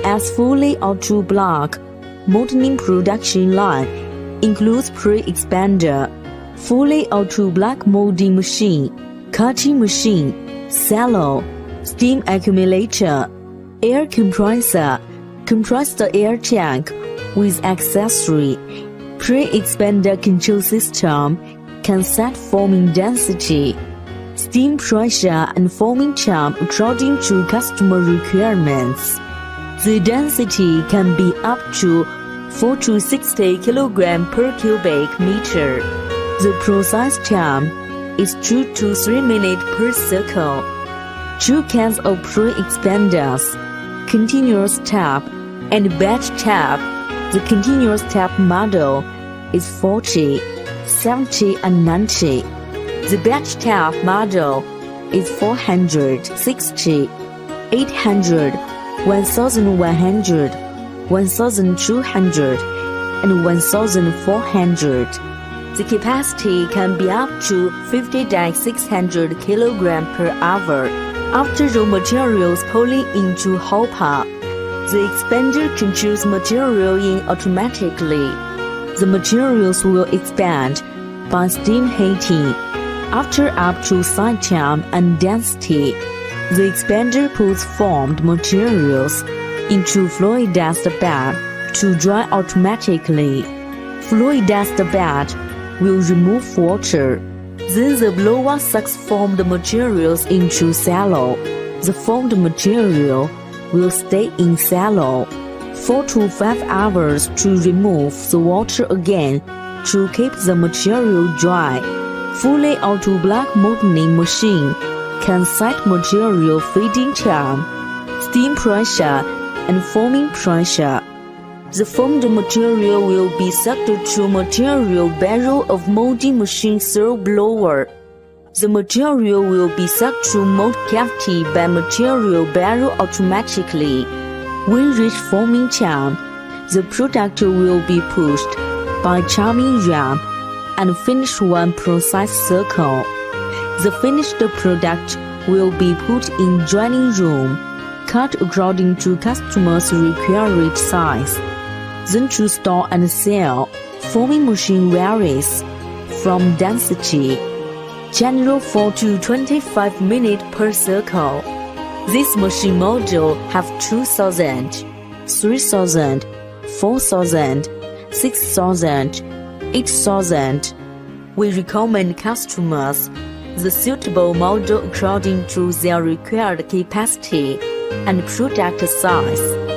EPS fully auto block moulding production line includes pre-expander, fully auto block molding machine, cutting machine, silo, steam accumulator, air compressor, compressed air tank with accessory, pre-expander control system can set foaming density, steam pressure and foaming temp according to customer requirements. The density can be up to 4 to 60 kg per cubic meter. The process time is 2 to 3 minutes per circle. 2 kinds of pre-expanders, continuous tap and batch tap. The continuous tap model is 40, 70 and 90. The batch tap model is 400, 60, 800, 1100, 1200 and 1400. The capacity can be up to 50-600 kg per hour. After raw materials pulling into hopper, the expander controls material in automatically. The materials will expand by steam heating. After up to side temp and density, the expander puts formed materials into fluid dust bed to dry automatically. Fluid dust bed will remove water. Then the blower sucks formed materials into silo. The formed material will stay in silo 4 to 5 hours to remove the water again to keep the material dry. Fully auto block molding machine can set material feeding time, steam pressure, and foaming pressure. The formed material will be sucked to material barrel of molding machine through blower. The material will be sucked to mold cavity by material barrel automatically. When reach foaming time, the product will be pushed by charming ramp and finish one process circle. The finished product will be put in drying room, cut according to customers' required size. Then to store and sell, foaming machine varies from density. General 4 to 25 minutes per circle. This machine model have 2,000, 3,000, 4,000, 6,000, 8,000. We recommend customers the suitable model according to their required capacity and product size.